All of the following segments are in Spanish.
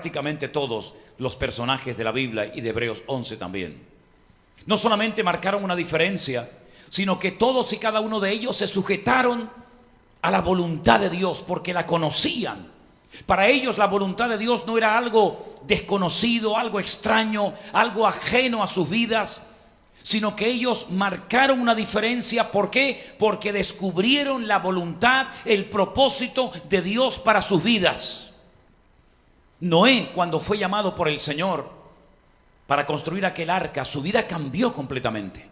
prácticamente todos los personajes de la Biblia y de Hebreos 11 también. No solamente marcaron una diferencia, sino que todos y cada uno de ellos se sujetaron a la voluntad de Dios porque la conocían. Para ellos la voluntad de Dios no era algo desconocido, algo extraño, algo ajeno a sus vidas, sino que ellos marcaron una diferencia. ¿Por qué? Porque descubrieron la voluntad, el propósito de Dios para sus vidas. Noé, cuando fue llamado por el Señor para construir aquel arca, su vida cambió completamente.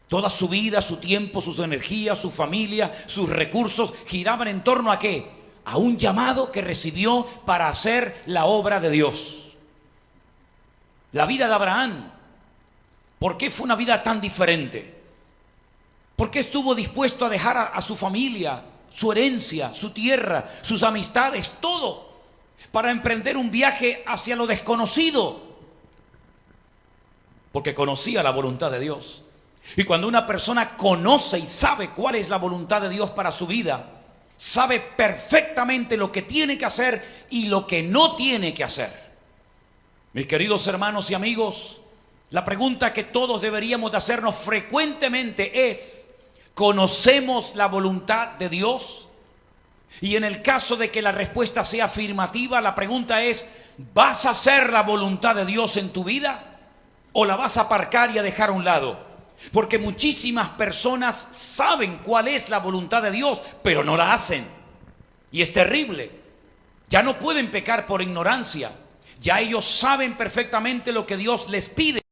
Toda su vida, su tiempo, sus energías, su familia, sus recursos giraban en torno a ¿qué? A un llamado que recibió para hacer la obra de Dios. La vida de Abraham, ¿por qué fue una vida tan diferente? ¿Por qué estuvo dispuesto a dejar a su familia, su herencia, su tierra, sus amistades, todo, para emprender un viaje hacia lo desconocido? Porque conocía la voluntad de Dios. Y cuando una persona conoce y sabe cuál es la voluntad de Dios para su vida, sabe perfectamente lo que tiene que hacer y lo que no tiene que hacer. Mis queridos hermanos y amigos, la pregunta que todos deberíamos de hacernos frecuentemente es: ¿conocemos la voluntad de Dios? Y en el caso de que la respuesta sea afirmativa, la pregunta es: ¿vas a hacer la voluntad de Dios en tu vida? ¿O la vas a aparcar y a dejar a un lado? Porque muchísimas personas saben cuál es la voluntad de Dios, pero no la hacen. Y es terrible. Ya no pueden pecar por ignorancia. Ya ellos saben perfectamente lo que Dios les pide,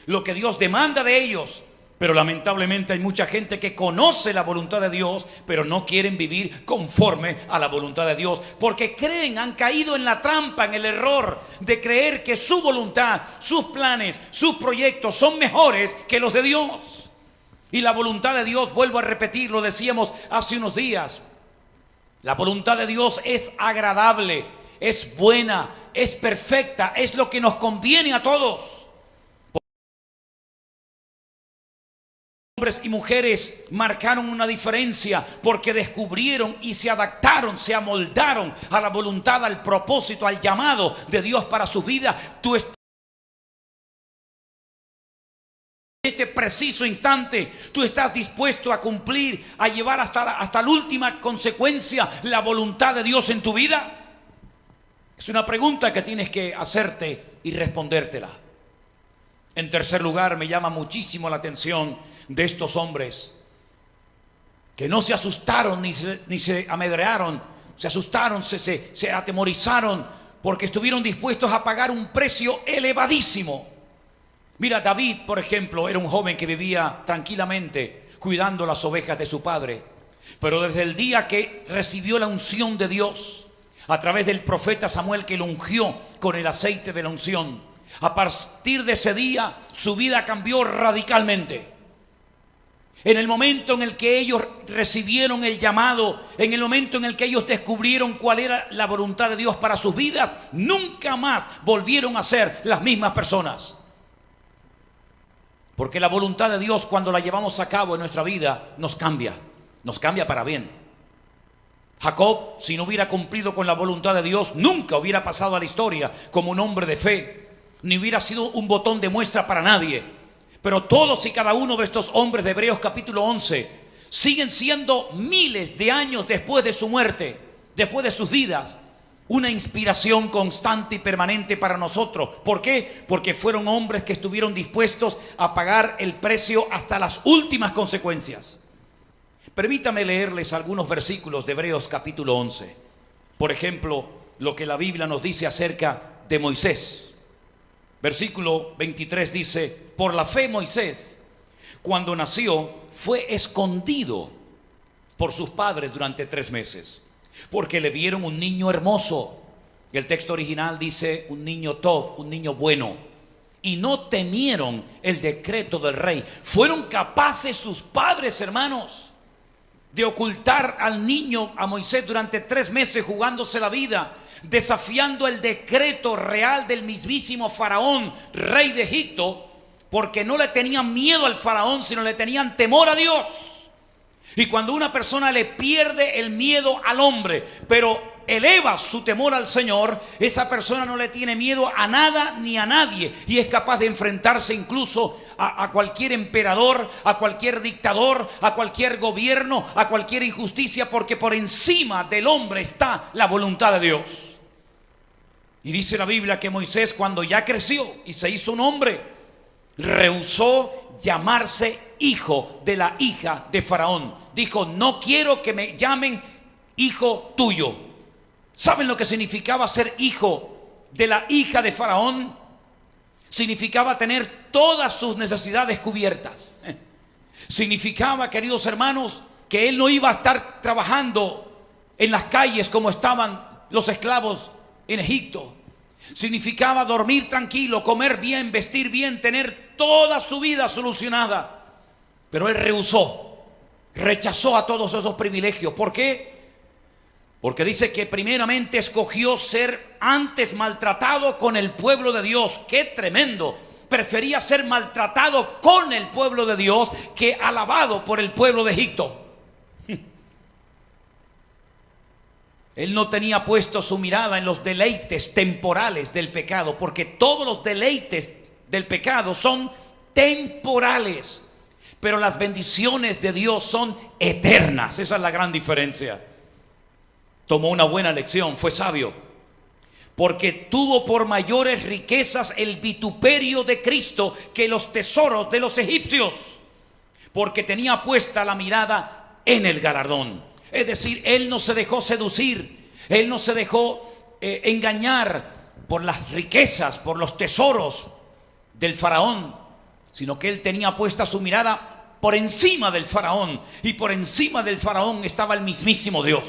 lo que Dios demanda de ellos. Pero lamentablemente hay mucha gente que conoce la voluntad de Dios, pero no quieren vivir conforme a la voluntad de Dios, porque creen, han caído en la trampa, en el error de creer que su voluntad, sus planes, sus proyectos son mejores que los de Dios. Y la voluntad de Dios, vuelvo a repetir, lo decíamos hace unos días, la voluntad de Dios es agradable, es buena, es perfecta, es lo que nos conviene a todos. Hombres y mujeres marcaron una diferencia porque descubrieron y se adaptaron, se amoldaron a la voluntad, al propósito, al llamado de Dios para sus vidas. Tú estás en este preciso instante, tú estás dispuesto a cumplir, a llevar hasta la última consecuencia la voluntad de Dios en tu vida. Es una pregunta que tienes que hacerte y respondértela. En tercer lugar, me llama muchísimo la atención de estos hombres que no se asustaron ni se amedrearon, se asustaron, se atemorizaron, porque estuvieron dispuestos a pagar un precio elevadísimo. Mira, David, por ejemplo, era un joven que vivía tranquilamente cuidando las ovejas de su padre, pero desde el día que recibió la unción de Dios a través del profeta Samuel, que lo ungió con el aceite de la unción, a partir de ese día su vida cambió radicalmente. En el momento en el que ellos recibieron el llamado, en el momento en el que ellos descubrieron cuál era la voluntad de Dios para sus vidas, nunca más volvieron a ser las mismas personas. Porque la voluntad de Dios, cuando la llevamos a cabo en nuestra vida, nos cambia para bien. Jacob, si no hubiera cumplido con la voluntad de Dios, nunca hubiera pasado a la historia como un hombre de fe, ni hubiera sido un botón de muestra para nadie. Pero todos y cada uno de estos hombres de Hebreos capítulo 11 siguen siendo miles de años después de su muerte, después de sus vidas, una inspiración constante y permanente para nosotros. ¿Por qué? Porque fueron hombres que estuvieron dispuestos a pagar el precio hasta las últimas consecuencias. Permítame leerles algunos versículos de Hebreos capítulo 11. Por ejemplo, lo que la Biblia nos dice acerca de Moisés. Versículo 23 dice: por la fe Moisés, cuando nació, fue escondido por sus padres durante 3 meses, porque le vieron un niño hermoso. El texto original dice un niño tov, un niño bueno, y no temieron el decreto del rey. Fueron capaces sus padres, hermanos, de ocultar al niño, a Moisés, durante 3 meses, jugándose la vida, desafiando el decreto real del mismísimo Faraón, rey de Egipto, porque no le tenían miedo al Faraón, sino le tenían temor a Dios. Y cuando una persona le pierde el miedo al hombre, pero eleva su temor al Señor, esa persona no le tiene miedo a nada ni a nadie, y es capaz de enfrentarse incluso a cualquier emperador, a cualquier dictador, a cualquier gobierno, a cualquier injusticia, porque por encima del hombre está la voluntad de Dios. Y dice la Biblia que Moisés, cuando ya creció y se hizo un hombre, rehusó llamarse hijo de la hija de Faraón. Dijo: no quiero que me llamen hijo tuyo. ¿Saben lo que significaba ser hijo de la hija de Faraón? Significaba tener todas sus necesidades cubiertas. Significaba, queridos hermanos, que él no iba a estar trabajando en las calles como estaban los esclavos en Egipto. Significaba dormir tranquilo, comer bien, vestir bien, tener toda su vida solucionada. Pero él rechazó a todos esos privilegios. ¿Por qué? Porque dice que primeramente escogió ser antes maltratado con el pueblo de Dios. ¡Qué tremendo! Prefería ser maltratado con el pueblo de Dios que alabado por el pueblo de Egipto. Él no tenía puesto su mirada en los deleites temporales del pecado, porque todos los deleites del pecado son temporales, pero las bendiciones de Dios son eternas. Esa es la gran diferencia. Tomó una buena lección, fue sabio, porque tuvo por mayores riquezas el vituperio de Cristo que los tesoros de los egipcios, porque tenía puesta la mirada en el galardón. Es decir, él no se dejó seducir, él no se dejó engañar por las riquezas, por los tesoros del faraón, sino que él tenía puesta su mirada por encima del faraón, y por encima del faraón estaba el mismísimo Dios.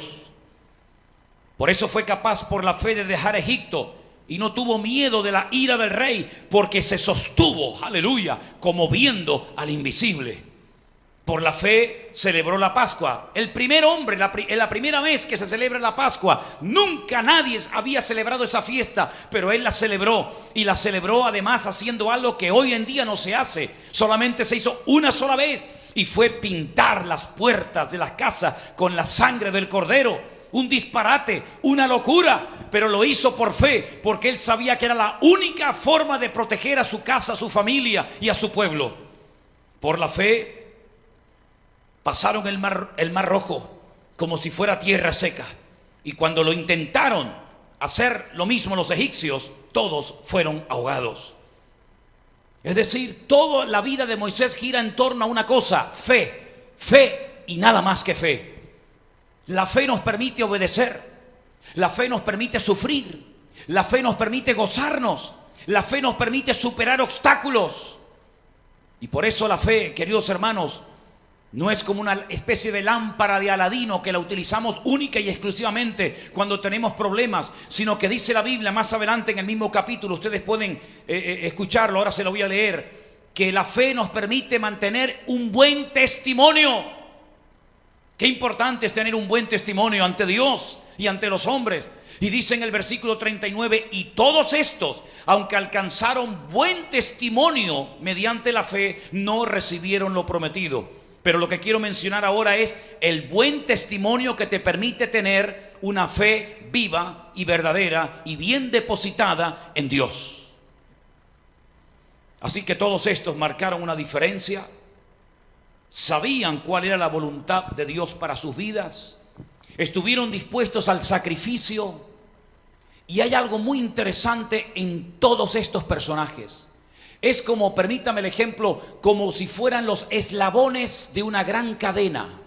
Por eso fue capaz por la fe de dejar Egipto y no tuvo miedo de la ira del rey, porque se sostuvo, aleluya, como viendo al invisible. Por la fe celebró la Pascua. El primer hombre, la primera vez que se celebra la Pascua, nunca nadie había celebrado esa fiesta, pero él la celebró, y la celebró además haciendo algo que hoy en día no se hace. Solamente se hizo una sola vez, y fue pintar las puertas de las casas con la sangre del cordero. Un disparate, una locura, pero lo hizo por fe, porque él sabía que era la única forma de proteger a su casa, a su familia y a su pueblo. Por la fe pasaron el mar Rojo como si fuera tierra seca, y cuando lo intentaron hacer lo mismo los egipcios, todos fueron ahogados. Es decir, toda la vida de Moisés gira en torno a una cosa: fe y nada más que fe. La fe nos permite obedecer, la fe nos permite sufrir, la fe nos permite gozarnos, la fe nos permite superar obstáculos. Y por eso la fe, queridos hermanos, no es como una especie de lámpara de Aladino que la utilizamos única y exclusivamente cuando tenemos problemas, sino que dice la Biblia más adelante en el mismo capítulo, ustedes pueden escucharlo, ahora se lo voy a leer, que la fe nos permite mantener un buen testimonio. Qué importante es tener un buen testimonio ante Dios y ante los hombres. Y dice en el versículo 39: y todos estos, aunque alcanzaron buen testimonio mediante la fe, no recibieron lo prometido. Pero lo que quiero mencionar ahora es el buen testimonio que te permite tener una fe viva y verdadera y bien depositada en Dios. Así que todos estos marcaron una diferencia. Sabían cuál era la voluntad de Dios para sus vidas, estuvieron dispuestos al sacrificio. Y hay algo muy interesante en todos estos personajes. Es como, permítame el ejemplo, como si fueran los eslabones de una gran cadena,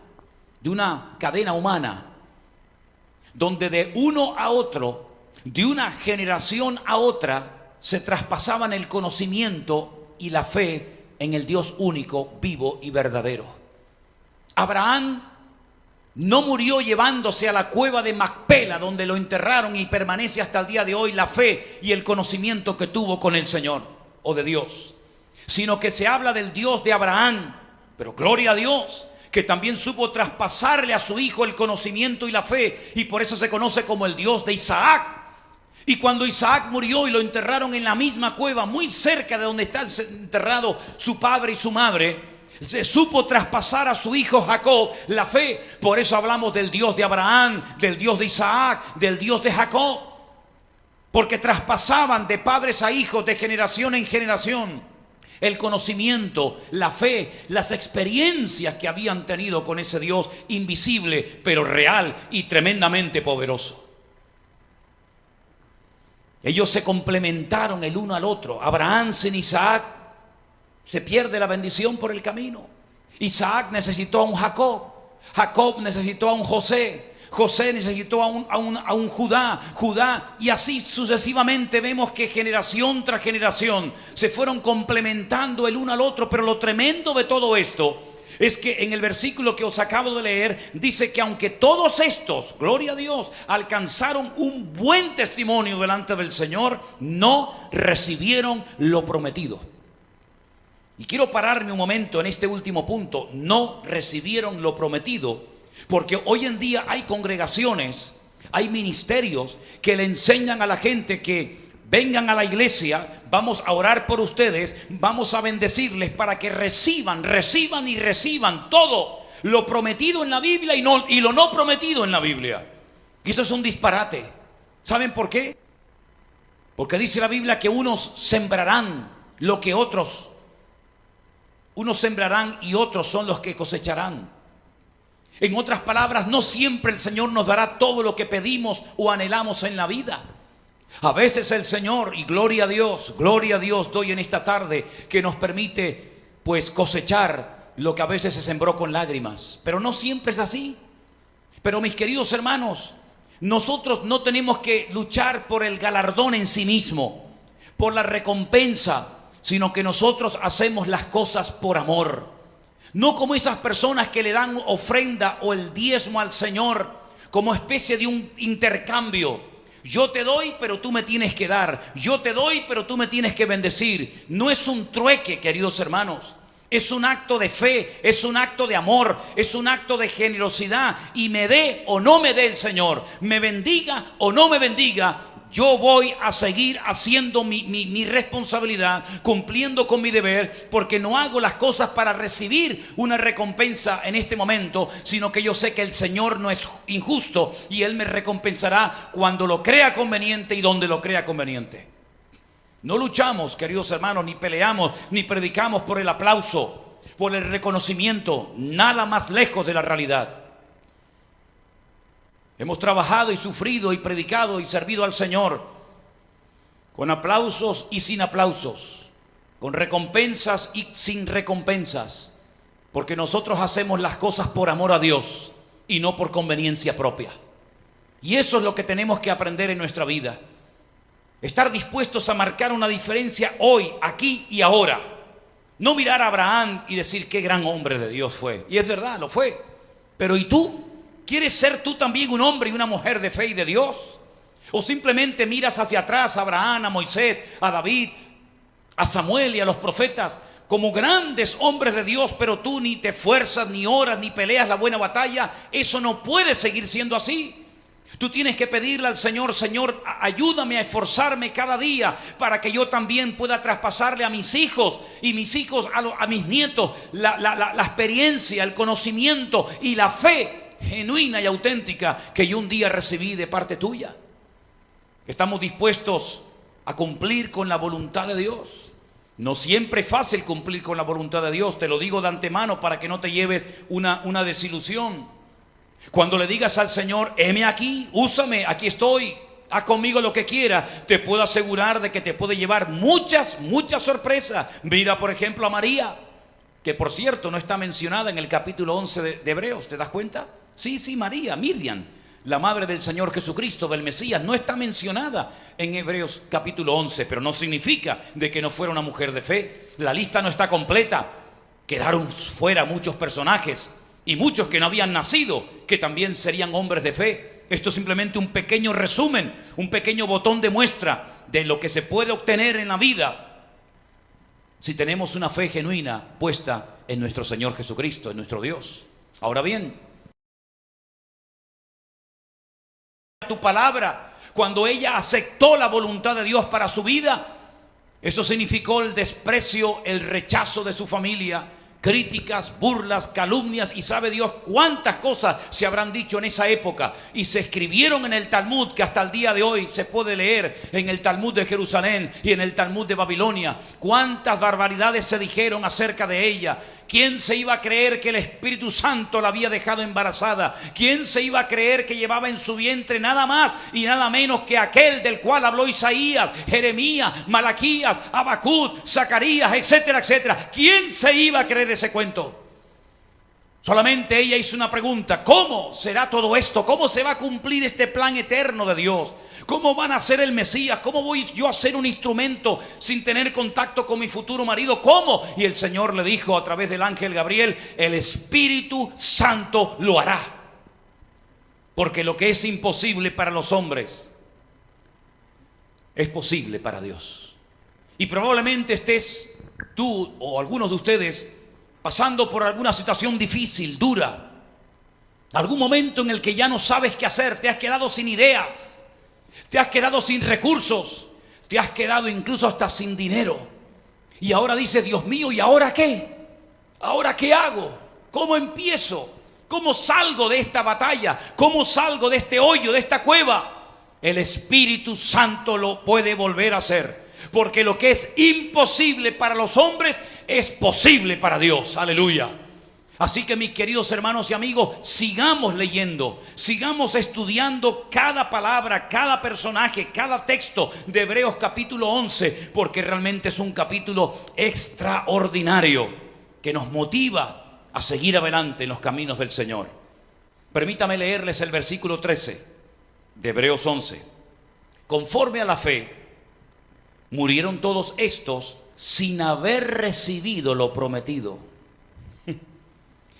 de una cadena humana, donde de uno a otro, de una generación a otra, se traspasaban el conocimiento y la fe en el Dios único, vivo y verdadero. Abraham no murió llevándose a la cueva de Macpela, donde lo enterraron, y permanece hasta el día de hoy la fe y el conocimiento que tuvo con el Señor o de Dios, sino que se habla del Dios de Abraham, pero gloria a Dios, que también supo traspasarle a su hijo el conocimiento y la fe, y por eso se conoce como el Dios de Isaac. Y cuando Isaac murió y lo enterraron en la misma cueva, muy cerca de donde está enterrado su padre y su madre, Se supo traspasar a su hijo Jacob la fe. Por eso hablamos del Dios de Abraham, del Dios de Isaac, del Dios de Jacob. Porque traspasaban de padres a hijos, de generación en generación, el conocimiento, la fe, las experiencias que habían tenido con ese Dios invisible, pero real y tremendamente poderoso. Ellos se complementaron el uno al otro. Abraham sin Isaac se pierde la bendición por el camino. Isaac necesitó a un Jacob. Jacob necesitó a un José. José necesitó a un Judá, y así sucesivamente. Vemos que generación tras generación se fueron complementando el uno al otro. Pero lo tremendo de todo esto es que en el versículo que os acabo de leer dice que aunque todos estos, gloria a Dios, alcanzaron un buen testimonio delante del Señor, no recibieron lo prometido. Y quiero pararme un momento en este último punto. No recibieron lo prometido, porque hoy en día hay congregaciones, hay ministerios que le enseñan a la gente que vengan a la iglesia, vamos a orar por ustedes, vamos a bendecirles para que reciban todo lo prometido en la Biblia y lo no prometido en la Biblia. Y eso es un disparate. ¿Saben por qué? Porque dice la Biblia que unos sembrarán lo que otros, unos sembrarán y otros son los que cosecharán. En otras palabras, no siempre el Señor nos dará todo lo que pedimos o anhelamos en la vida. A veces el Señor, y gloria a Dios doy en esta tarde, que nos permite pues cosechar lo que a veces se sembró con lágrimas. Pero no siempre es así. Pero mis queridos hermanos, nosotros no tenemos que luchar por el galardón en sí mismo, por la recompensa, sino que nosotros hacemos las cosas por amor. No como esas personas que le dan ofrenda o el diezmo al Señor como especie de un intercambio. Yo te doy, pero tú me tienes que dar. Yo te doy, pero tú me tienes que bendecir. No es un trueque, queridos hermanos. Es un acto de fe, es un acto de amor, es un acto de generosidad. Y me dé o no me dé el Señor, me bendiga o no me bendiga, yo voy a seguir haciendo mi responsabilidad, cumpliendo con mi deber, porque no hago las cosas para recibir una recompensa en este momento, sino que yo sé que el Señor no es injusto y Él me recompensará cuando lo crea conveniente y donde lo crea conveniente. No luchamos, queridos hermanos, ni peleamos, ni predicamos por el aplauso, por el reconocimiento, nada más lejos de la realidad. Hemos trabajado y sufrido y predicado y servido al Señor con aplausos y sin aplausos, con recompensas y sin recompensas, porque nosotros hacemos las cosas por amor a Dios y no por conveniencia propia. Y eso es lo que tenemos que aprender en nuestra vida. Estar dispuestos a marcar una diferencia hoy, aquí y ahora. No mirar a Abraham y decir qué gran hombre de Dios fue. Y es verdad, lo fue. Pero ¿y tú? ¿Quieres ser tú también un hombre y una mujer de fe y de Dios? ¿O simplemente miras hacia atrás a Abraham, a Moisés, a David, a Samuel y a los profetas como grandes hombres de Dios, pero tú ni te esfuerzas, ni oras, ni peleas la buena batalla? Eso no puede seguir siendo así. Tú tienes que pedirle al Señor: Señor, ayúdame a esforzarme cada día para que yo también pueda traspasarle a mis hijos y mis hijos a mis nietos la experiencia, el conocimiento y la fe genuina y auténtica que yo un día recibí de parte tuya. Estamos dispuestos a cumplir con la voluntad de Dios. No siempre es fácil cumplir con la voluntad de Dios, te lo digo de antemano para que no te lleves una desilusión. Cuando le digas al Señor: heme aquí, úsame, aquí estoy, haz conmigo lo que quieras, te puedo asegurar de que te puede llevar muchas sorpresas. Mira por ejemplo a María, que por cierto no está mencionada en el capítulo 11 de Hebreos, ¿te das cuenta? Sí, María, Miriam, la madre del Señor Jesucristo, del Mesías, no está mencionada en Hebreos capítulo 11, pero no significa de que no fuera una mujer de fe. La lista no está completa, quedaron fuera muchos personajes y muchos que no habían nacido, que también serían hombres de fe. Esto es simplemente un pequeño resumen, un pequeño botón de muestra de lo que se puede obtener en la vida si tenemos una fe genuina puesta en nuestro Señor Jesucristo, en nuestro Dios. Ahora bien, tu palabra, cuando ella aceptó la voluntad de Dios para su vida, eso significó el desprecio, el rechazo de su familia, críticas, burlas, calumnias, y sabe Dios cuántas cosas se habrán dicho en esa época y se escribieron en el Talmud, que hasta el día de hoy se puede leer en el Talmud de Jerusalén y en el Talmud de Babilonia. Cuántas barbaridades se dijeron acerca de ella. ¿Quién se iba a creer que el Espíritu Santo la había dejado embarazada? ¿Quién se iba a creer que llevaba en su vientre nada más y nada menos que aquel del cual habló Isaías, Jeremías, Malaquías, Habacuc, Zacarías, etcétera, etcétera? ¿Quién se iba a creer ese cuento? Solamente ella hizo una pregunta: ¿cómo será todo esto? ¿Cómo se va a cumplir este plan eterno de Dios? ¿Cómo van a ser el Mesías? ¿Cómo voy yo a ser un instrumento sin tener contacto con mi futuro marido? ¿Cómo? Y el Señor le dijo a través del ángel Gabriel: el Espíritu Santo lo hará. Porque lo que es imposible para los hombres es posible para Dios. Y probablemente estés tú o algunos de ustedes pasando por alguna situación difícil, dura, algún momento en el que ya no sabes qué hacer, te has quedado sin ideas, te has quedado sin recursos, te has quedado incluso hasta sin dinero. Y ahora dices: Dios mío, ¿y ahora qué? ¿Ahora qué hago? ¿Cómo empiezo? ¿Cómo salgo de esta batalla? ¿Cómo salgo de este hoyo, de esta cueva? El Espíritu Santo lo puede volver a hacer. Porque lo que es imposible para los hombres es posible para Dios. Aleluya. Así que, mis queridos hermanos y amigos, sigamos leyendo, sigamos estudiando cada palabra, cada personaje, cada texto de Hebreos capítulo 11, porque realmente es un capítulo extraordinario que nos motiva a seguir adelante en los caminos del Señor. Permítame leerles el versículo 13 de Hebreos 11. Conforme a la fe, murieron todos estos sin haber recibido lo prometido,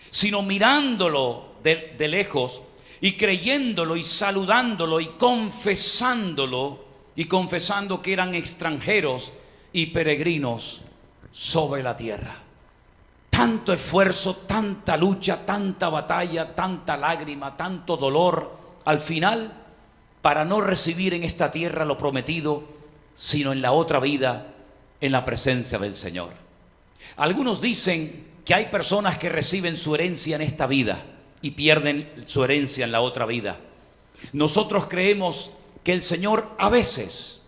sino mirándolo de lejos y creyéndolo y saludándolo y confesándolo, y confesando que eran extranjeros y peregrinos sobre la tierra. Tanto esfuerzo, tanta lucha, tanta batalla, tanta lágrima, tanto dolor, al final, para no recibir en esta tierra lo prometido, sino en la otra vida, en la presencia del Señor. Algunos dicen que hay personas que reciben su herencia en esta vida y pierden su herencia en la otra vida. Nosotros creemos que el Señor a veces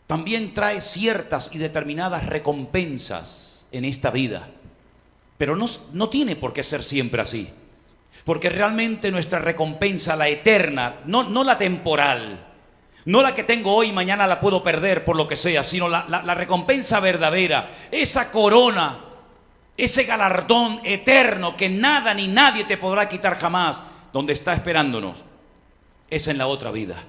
también trae ciertas y determinadas recompensas en esta vida, pero no tiene por qué ser siempre así, porque realmente nuestra recompensa, la eterna, no la temporal, no la que tengo hoy y mañana la puedo perder por lo que sea, sino la recompensa verdadera, esa corona, ese galardón eterno que nada ni nadie te podrá quitar jamás, donde está esperándonos, es en la otra vida.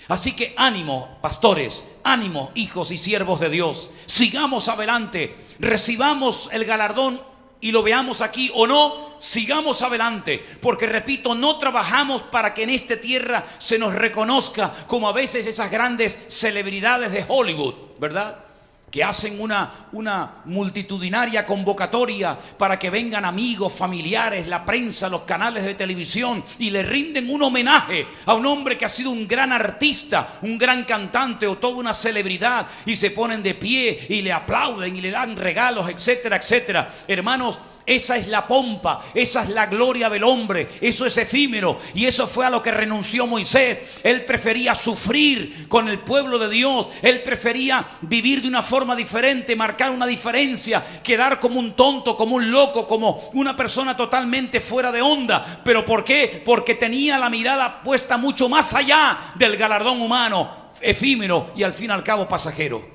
Así que ánimo, pastores, ánimo, hijos y siervos de Dios, sigamos adelante, recibamos el galardón y lo veamos aquí o no, sigamos adelante, porque repito, no trabajamos para que en esta tierra se nos reconozca como a veces esas grandes celebridades de Hollywood, ¿verdad? Que hacen una multitudinaria convocatoria para que vengan amigos, familiares, la prensa, los canales de televisión y le rinden un homenaje a un hombre que ha sido un gran artista, un gran cantante o toda una celebridad, y se ponen de pie y le aplauden y le dan regalos, etcétera, etcétera. Hermanos, esa es la pompa, esa es la gloria del hombre, eso es efímero, y eso fue a lo que renunció Moisés. Él prefería sufrir con el pueblo de Dios, él prefería vivir de una forma diferente, marcar una diferencia, quedar como un tonto, como un loco, como una persona totalmente fuera de onda. ¿Pero por qué? Porque tenía la mirada puesta mucho más allá del galardón humano, efímero y al fin y al cabo pasajero.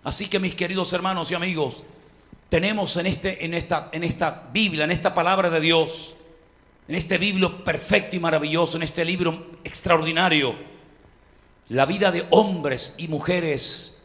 Así que, mis queridos hermanos y amigos, tenemos en esta Biblia, en esta palabra de Dios, en este libro perfecto y maravilloso, en este libro extraordinario, la vida de hombres y mujeres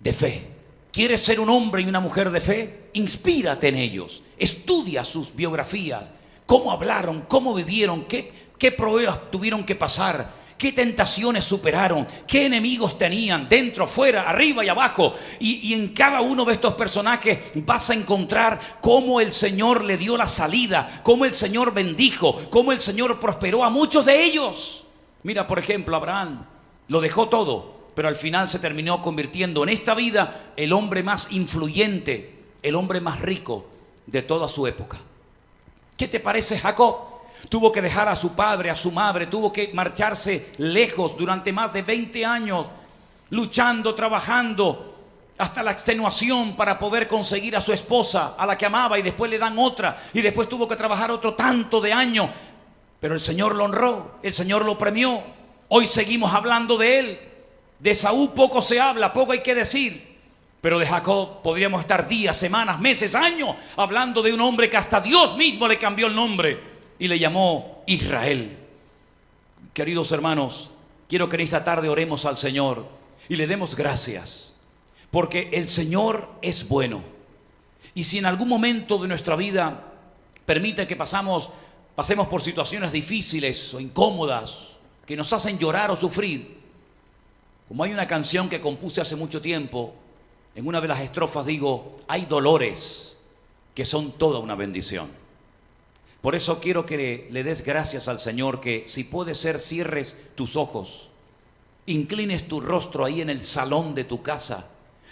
de fe. ¿Quieres ser un hombre y una mujer de fe? Inspírate en ellos, estudia sus biografías, cómo hablaron, cómo vivieron, qué pruebas tuvieron que pasar, qué tentaciones superaron, qué enemigos tenían dentro, afuera, arriba y abajo. Y en cada uno de estos personajes vas a encontrar cómo el Señor le dio la salida, cómo el Señor bendijo, cómo el Señor prosperó a muchos de ellos. Mira, por ejemplo, Abraham lo dejó todo, pero al final se terminó convirtiendo en esta vida el hombre más influyente, el hombre más rico, de toda su época. ¿Qué te parece Jacob? Tuvo que dejar a su padre, a su madre, tuvo que marcharse lejos durante más de 20 años, luchando, trabajando, hasta la extenuación para poder conseguir a su esposa, a la que amaba, y después le dan otra, y después tuvo que trabajar otro tanto de años. Pero el Señor lo honró, el Señor lo premió. Hoy seguimos hablando de él. De Esaú poco se habla, poco hay que decir. Pero de Jacob podríamos estar días, semanas, meses, años hablando de un hombre que hasta Dios mismo le cambió el nombre y le llamó Israel. Queridos hermanos, quiero que en esta tarde oremos al Señor y le demos gracias, porque el Señor es bueno. Y si en algún momento de nuestra vida permite que pasemos por situaciones difíciles o incómodas que nos hacen llorar o sufrir, como hay una canción que compuse hace mucho tiempo, en una de las estrofas digo: hay dolores que son toda una bendición. Por eso quiero que le des gracias al Señor, que si puede ser cierres tus ojos, inclines tu rostro ahí en el salón de tu casa,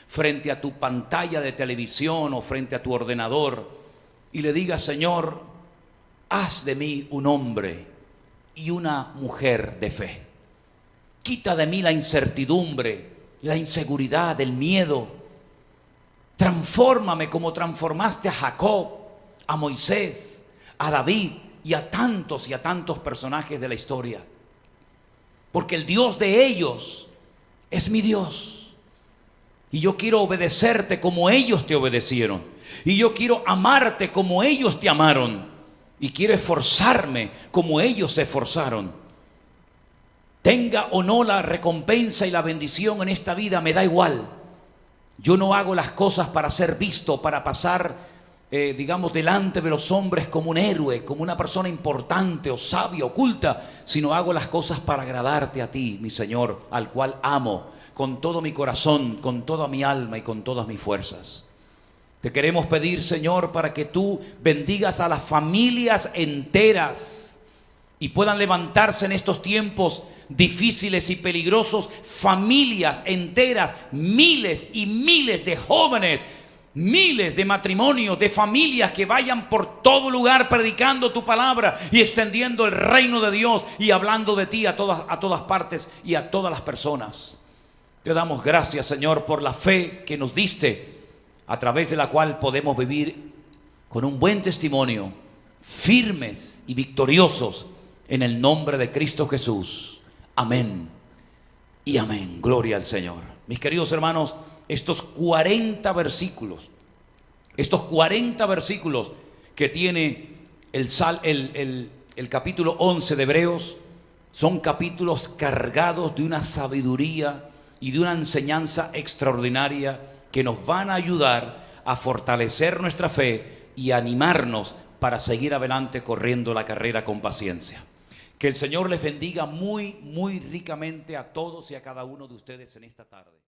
frente a tu pantalla de televisión o frente a tu ordenador, y le digas: Señor, haz de mí un hombre y una mujer de fe. Quita de mí la incertidumbre, la inseguridad, el miedo. Transfórmame como transformaste a Jacob, a Moisés, a David y a tantos personajes de la historia. Porque el Dios de ellos es mi Dios. Y yo quiero obedecerte como ellos te obedecieron. Y yo quiero amarte como ellos te amaron. Y quiero esforzarme como ellos se esforzaron. Tenga o no la recompensa y la bendición en esta vida, me da igual. Yo no hago las cosas para ser visto, para pasar, delante de los hombres como un héroe, como una persona importante o sabia, oculta, sino hago las cosas para agradarte a ti, mi Señor, al cual amo con todo mi corazón, con toda mi alma y con todas mis fuerzas. Te queremos pedir, Señor, para que tú bendigas a las familias enteras y puedan levantarse en estos tiempos difíciles y peligrosos, familias enteras, miles y miles de jóvenes, miles de matrimonios, de familias que vayan por todo lugar predicando tu palabra y extendiendo el reino de Dios y hablando de ti a todas partes y a todas las personas. Te damos gracias, Señor, por la fe que nos diste, a través de la cual podemos vivir con un buen testimonio, firmes y victoriosos en el nombre de Cristo Jesús. Amén y amén. Gloria al Señor. Mis queridos hermanos, estos 40 versículos que tiene el capítulo 11 de Hebreos, son capítulos cargados de una sabiduría y de una enseñanza extraordinaria que nos van a ayudar a fortalecer nuestra fe y a animarnos para seguir adelante corriendo la carrera con paciencia. Que el Señor les bendiga muy, muy ricamente a todos y a cada uno de ustedes en esta tarde.